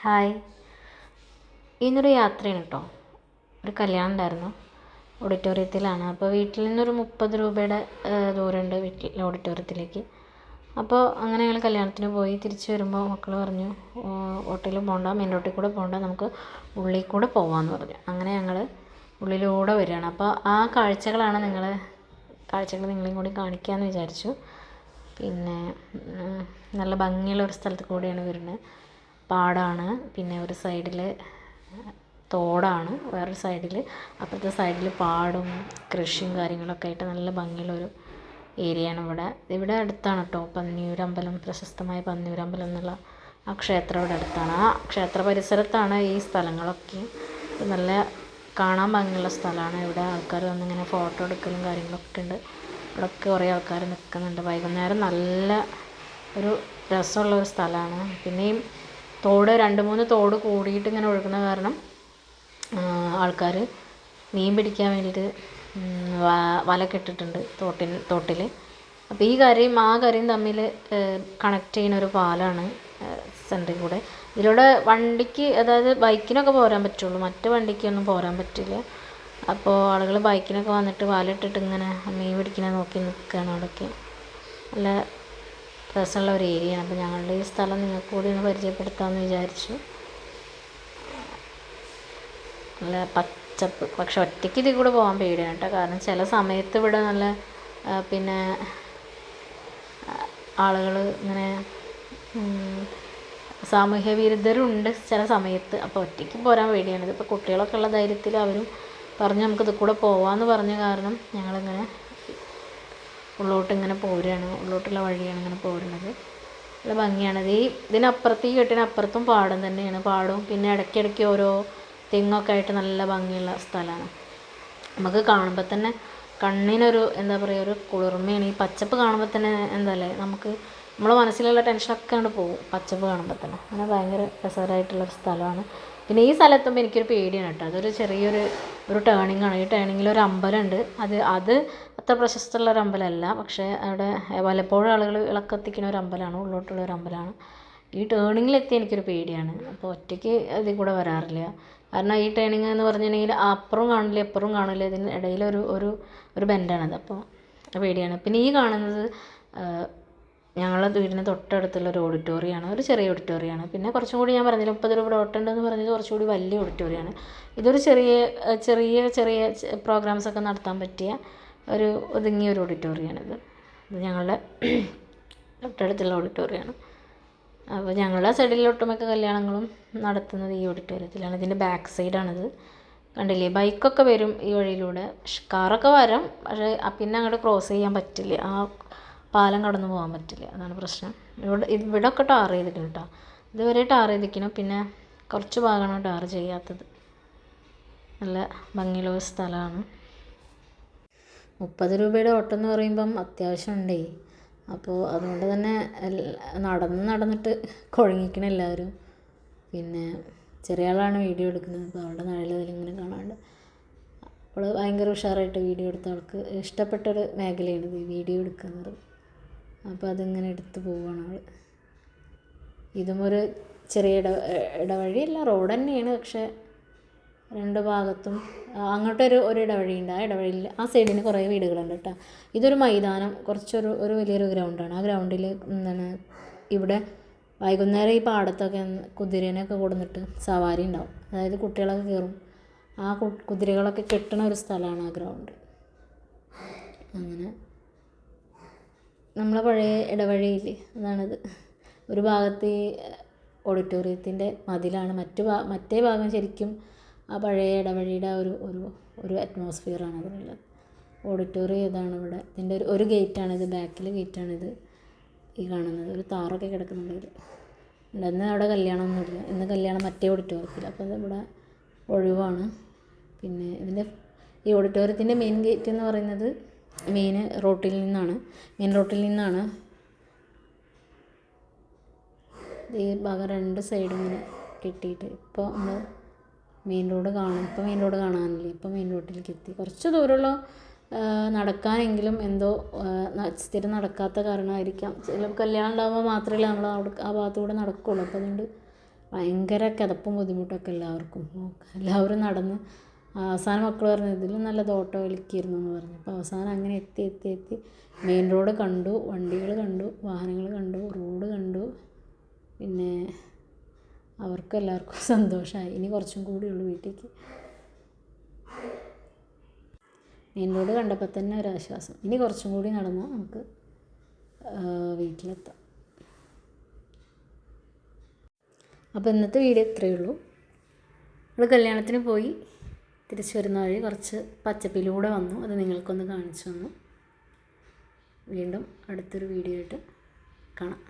Hi. ഇന്നൊരു യാത്രയാണ് കേട്ടോ. ഒരു കല്യാണം ഉണ്ടായിരുന്നു, ഓഡിറ്റോറിയത്തിലാണ്. അപ്പോൾ വീട്ടിൽ നിന്നൊരു 30 രൂപയുടെ ദൂരമുണ്ട് വീട്ടിൽ ഓഡിറ്റോറിയത്തിലേക്ക്. അപ്പോൾ അങ്ങനെ ഞങ്ങൾ കല്യാണത്തിന് പോയി. തിരിച്ച് വരുമ്പോൾ മക്കൾ പറഞ്ഞു ഹോട്ടലിൽ പോകണ്ട, മെയിൻ റോട്ടിൽ കൂടെ പോകണ്ട, നമുക്ക് ഉള്ളിൽ കൂടെ പോകാമെന്ന് പറഞ്ഞു. അങ്ങനെ ഞങ്ങൾ ഉള്ളിലൂടെ വരികയാണ്. അപ്പോൾ ആ കാഴ്ചകൾ നിങ്ങളെയും കൂടി കാണിക്കാമെന്ന് വിചാരിച്ചു. പിന്നെ നല്ല ഭംഗിയുള്ള ഒരു സ്ഥലത്ത് കൂടെയാണ് വരുന്നത്. പാടാണ്, പിന്നെ ഒരു സൈഡിൽ തോടാണ്, വേറൊരു സൈഡിൽ അപ്പുറത്തെ സൈഡിൽ പാടും കൃഷിയും കാര്യങ്ങളൊക്കെ ആയിട്ട് നല്ല ഭംഗിയുള്ളൊരു ഏരിയയാണ് ഇവിടെ അടുത്താണ് കേട്ടോ പന്നിയൂരമ്പലം, പ്രശസ്തമായ പന്നിയൂരമ്പലം എന്നുള്ള ആ ക്ഷേത്രം ഇവിടെ അടുത്താണ്. ആ ക്ഷേത്ര പരിസരത്താണ് ഈ സ്ഥലങ്ങളൊക്കെ. നല്ല കാണാൻ ഭംഗിയുള്ള സ്ഥലമാണ്. ഇവിടെ ആൾക്കാർ വന്നിങ്ങനെ ഫോട്ടോ എടുക്കലും കാര്യങ്ങളൊക്കെ ഉണ്ട്. ഇവിടെയൊക്കെ കുറേ ആൾക്കാർ നിൽക്കുന്നുണ്ട്. വൈകുന്നേരം നല്ല ഒരു രസമുള്ള ഒരു സ്ഥലമാണ്. പിന്നെയും തോട് 2-3 തോട് കൂടിയിട്ട് ഇങ്ങനെ ഒഴുകുന്ന കാരണം ആൾക്കാർ മീൻ പിടിക്കാൻ വേണ്ടിയിട്ട് വലയൊക്കെ ഇട്ടിട്ടുണ്ട് തോട്ടിൽ. അപ്പോൾ ഈ കരയും ആ കരയും തമ്മിൽ കണക്ട് ചെയ്യുന്ന ഒരു പാലമാണ് സെൻറ്ററിൽ കൂടെ. ഇതിലൂടെ വണ്ടിക്ക്, അതായത് ബൈക്കിനൊക്കെ പോരാൻ പറ്റുള്ളൂ, മറ്റ് വണ്ടിക്കൊന്നും പോരാൻ പറ്റില്ല. അപ്പോൾ ആളുകൾ ബൈക്കിനൊക്കെ വന്നിട്ട് വലയിട്ടിട്ട് ഇങ്ങനെ മീൻ പിടിക്കുന്നത് നോക്കി നിൽക്കുകയാണ്. അവിടെയൊക്കെ നല്ല രസമുള്ള ഒരു ഏരിയയാണ്. അപ്പോൾ ഞങ്ങളുടെ ഈ സ്ഥലം നിങ്ങൾക്ക് കൂടി ഒന്ന് പരിചയപ്പെടുത്താമെന്ന് വിചാരിച്ചു. നല്ല പച്ചപ്പ്, പക്ഷെ ഒറ്റയ്ക്ക് ഇതിൽ കൂടെ പോകാൻ പേടിയാണ് കേട്ടോ. കാരണം ചില സമയത്ത് ഇവിടെ നല്ല പിന്നെ ആളുകൾ ഇങ്ങനെ സാമൂഹ്യ വിരുദ്ധരുണ്ട് ചില സമയത്ത്. അപ്പോൾ ഒറ്റയ്ക്ക് പോരാൻ പേടിയാണ്. ഇതിപ്പോൾ കുട്ടികളൊക്കെ ഉള്ള ധൈര്യത്തിൽ അവരും പറഞ്ഞ് നമുക്കിത് കൂടെ പോകാമെന്ന് പറഞ്ഞ കാരണം ഞങ്ങളിങ്ങനെ ഉള്ളോട്ട് ഇങ്ങനെ പോരുകയാണ്. ഉള്ളോട്ടുള്ള വഴിയാണ് ഇങ്ങനെ പോരുന്നത്. നല്ല ഭംഗിയാണ്. ഇതിനപ്പുറത്ത്, ഈ കെട്ടിനപ്പുറത്തും പാടം തന്നെയാണ്. പാടവും പിന്നെ ഇടയ്ക്കിടയ്ക്ക് ഓരോ തെങ്ങൊക്കെ ആയിട്ട് നല്ല ഭംഗിയുള്ള സ്ഥലമാണ്. നമുക്ക് കാണുമ്പോൾ തന്നെ കണ്ണിനൊരു എന്താ പറയുക, ഒരു കുളിർമയാണ്. ഈ പച്ചപ്പ് കാണുമ്പോൾ തന്നെ എന്തല്ലേ, നമുക്ക് നമ്മളെ മനസ്സിലുള്ള ടെൻഷനൊക്കെ അങ്ങോട്ട് പോകും പച്ചപ്പ് കാണുമ്പോൾ തന്നെ. അങ്ങനെ ഭയങ്കര രസകരമായിട്ടുള്ളൊരു സ്ഥലമാണ്. പിന്നെ ഈ സ്ഥലത്തുമ്പോൾ എനിക്കൊരു പേടിയാണ് കേട്ടോ. അതൊരു ചെറിയൊരു ടേണിങ്ങാണ്. ഈ ടേണിങ്ങിൽ ഒരു അമ്പലമുണ്ട്. അത് അത്ര പ്രശസ്തമുള്ള ഒരു അമ്പലമല്ല, പക്ഷേ അവിടെ പലപ്പോഴും ആളുകൾ വിളക്കെത്തിക്കുന്ന ഒരു അമ്പലമാണ്, ഉള്ളോട്ടുള്ള ഒരു അമ്പലമാണ്. ഈ ടേണിങ്ങിലെത്തി എനിക്കൊരു പേടിയാണ്. അപ്പോൾ ഒറ്റയ്ക്ക് അതിൽ കൂടെ വരാറില്ല. കാരണം ഈ ടേണിങ് എന്ന് പറഞ്ഞിട്ടുണ്ടെങ്കിൽ അപ്പുറവും കാണില്ല ഇപ്പുറവും കാണില്ല, ഇതിന് ഇടയിലൊരു ബെൻഡാണത്. അപ്പോൾ പേടിയാണ്. പിന്നെ ഈ കാണുന്നത് ഞങ്ങളുടെ വീടിന് തൊട്ടടുത്തുള്ളൊരു ഓഡിറ്റോറിയമാണ്, ഒരു ചെറിയ ഓഡിറ്റോറിയമാണ്. പിന്നെ കുറച്ചും കൂടി ഞാൻ പറഞ്ഞില്ല 30 രൂപയുടെ ഓട്ടമുണ്ടെന്ന് പറഞ്ഞത് കുറച്ചുകൂടി വലിയ ഓഡിറ്റോറിയമാണ്. ഇതൊരു ചെറിയ പ്രോഗ്രാംസൊക്കെ നടത്താൻ പറ്റിയ ഒരു ഒതുങ്ങിയൊരു ഓഡിറ്റോറിയമാണിത്. ഇത് ഞങ്ങളുടെ തൊട്ടടുത്തുള്ള ഓഡിറ്റോറിയമാണ്. അപ്പോൾ ഞങ്ങളുടെ സൈഡിൽ ഒട്ടുമിക്ക കല്യാണങ്ങളും നടത്തുന്നത് ഈ ഓഡിറ്റോറിയത്തിലാണ്. ഇതിൻ്റെ ബാക്ക് സൈഡാണിത്. കണ്ടില്ലേ, ബൈക്കൊക്കെ വരും ഈ വഴിയിലൂടെ, കാറൊക്കെ വരാം. പക്ഷേ പിന്നെ അങ്ങോട്ട് ക്രോസ് ചെയ്യാൻ പറ്റില്ല, ആ പാലം കടന്നു പോകാൻ പറ്റില്ല, അതാണ് പ്രശ്നം. ഇവിടെയൊക്കെ ടാർ ചെയ്തിരിക്കണം കേട്ടോ. ഇതുവരെ ടാർ ചെയ്തിരിക്കണം, പിന്നെ കുറച്ച് ഭാഗമാണ് ടാർ ചെയ്യാത്തത്. നല്ല ഭംഗിയുള്ള സ്ഥലമാണ്. 30 രൂപയുടെ ഓട്ടം എന്ന് പറയുമ്പം അത്യാവശ്യം ഉണ്ടേ. അപ്പോൾ അതുകൊണ്ട് തന്നെ നടന്നിട്ട് കുഴങ്ങിക്കണം എല്ലാവരും. പിന്നെ ചെറിയ ആളാണ് വീഡിയോ എടുക്കുന്നത്. അപ്പോൾ അവളുടെ നിഴലിങ്ങനെ കാണാണ്ട് അവൾ ഭയങ്കര ഉഷാറായിട്ട് വീഡിയോ എടുത്ത, ആൾക്ക് ഇഷ്ടപ്പെട്ടൊരു മേഖലയാണിത് വീഡിയോ എടുക്കുന്നത്. അപ്പോൾ അതിങ്ങനെ എടുത്ത് പോവുകയാണ് അവൾ. ഇതും ഒരു ചെറിയ ഇടവഴിയല്ല, റോഡ് തന്നെയാണ്. പക്ഷേ 2 ഭാഗത്തും അങ്ങോട്ടൊരു ഇടവഴിയുണ്ട്. ആ ഇടവഴിയിൽ ആ സൈഡിന് കുറേ വീടുകളുണ്ട് കേട്ടോ. ഇതൊരു മൈതാനം, ഒരു വലിയൊരു ഗ്രൗണ്ടാണ്. ആ ഗ്രൗണ്ടിൽ ഇവിടെ വൈകുന്നേരം ഈ പാടത്തൊക്കെ കുതിരേനെയൊക്കെ കൊടുന്നിട്ട് സവാരി ഉണ്ടാവും. അതായത് കുട്ടികളൊക്കെ കയറും. ആ കുതിരകളൊക്കെ കെട്ടുന്ന ഒരു സ്ഥലമാണ് ആ ഗ്രൗണ്ട്. അങ്ങനെ നമ്മളെ പഴയ ഇടവഴിയിൽ അതാണിത്. ഒരു ഭാഗത്ത് ഈ ഓഡിറ്റോറിയത്തിൻ്റെ മതിലാണ്, മറ്റേ ഭാഗം ശരിക്കും ആ പഴയ ഇടവഴിയുടെ ഒരു അറ്റ്മോസ്ഫിയറാണ് അതിനുള്ളത്. ഓഡിറ്റോറിയം ഇതാണ് ഇവിടെ. ഇതിൻ്റെ ഒരു ഗേറ്റാണിത്, ബാക്കിൽ ഗേറ്റാണിത് ഈ കാണുന്നത്. ഒരു താറൊക്കെ കിടക്കുന്നുണ്ട് ഇതിൽ. ഇന്ന് അവിടെ കല്യാണമൊന്നുമില്ല, ഇന്ന് കല്യാണം മറ്റേ ഓഡിറ്റോറിയത്തിൽ. അപ്പോൾ ഇവിടെ ഒഴിവാണ്. പിന്നെ ഈ ഓഡിറ്റോറിയത്തിൻ്റെ മെയിൻ ഗേറ്റ് എന്ന് പറയുന്നത് മെയിൻ റോട്ടിൽ നിന്നാണ് ഈ ഭാഗം 2 സൈഡും ഇങ്ങനെ കെട്ടിയിട്ട്. ഇപ്പോൾ നമ്മൾ മെയിൻ റോഡ് കാണാനില്ല. ഇപ്പോൾ മെയിൻ റോഡിലേക്ക് എത്തി. കുറച്ച് ദൂരമുള്ള നടക്കാനെങ്കിലും എന്തോ സ്ഥിരം നടക്കാത്ത കാരണമായിരിക്കാം. ചില കല്യാണം ഉണ്ടാകുമ്പോൾ മാത്രമേ നമ്മൾ ആ ഭാഗത്തൂടെ നടക്കുകയുള്ളൂ. അപ്പോൾ അതുകൊണ്ട് ഭയങ്കര കിതപ്പും ബുദ്ധിമുട്ടൊക്കെ എല്ലാവർക്കും. എല്ലാവരും നടന്ന് അവസാനം മക്കൾ പറഞ്ഞു ഇതിലും നല്ലത് ഓട്ടോ വിളിക്കായിരുന്നു എന്ന് പറഞ്ഞു. അപ്പോൾ അവസാനം അങ്ങനെ എത്തി മെയിൻ റോഡ് കണ്ടു, വണ്ടികൾ കണ്ടു, വാഹനങ്ങൾ കണ്ടു, റോഡ് കണ്ടു. പിന്നെ അവർക്കും എല്ലാവർക്കും സന്തോഷമായി. ഇനി കുറച്ചും കൂടിയുള്ളൂ വീട്ടിലേക്ക്. മെയിൻ റോഡ് കണ്ടപ്പോൾ തന്നെ ഒരാശ്വാസം. ഇനി കുറച്ചും കൂടി നടന്നാൽ നമുക്ക് വീട്ടിലെത്താം. അപ്പോൾ ഇന്നത്തെ വീഡിയോ ഇത്രയേ ഉള്ളൂ. നമ്മൾ കല്യാണത്തിന് പോയി തിരിച്ചു വരുന്ന വഴി കുറച്ച് പച്ചപ്പിലൂടെ വന്നു. അത് നിങ്ങൾക്കൊന്ന് കാണിച്ചു തന്നു. വീണ്ടും അടുത്തൊരു വീഡിയോ ആയിട്ട് കാണാം.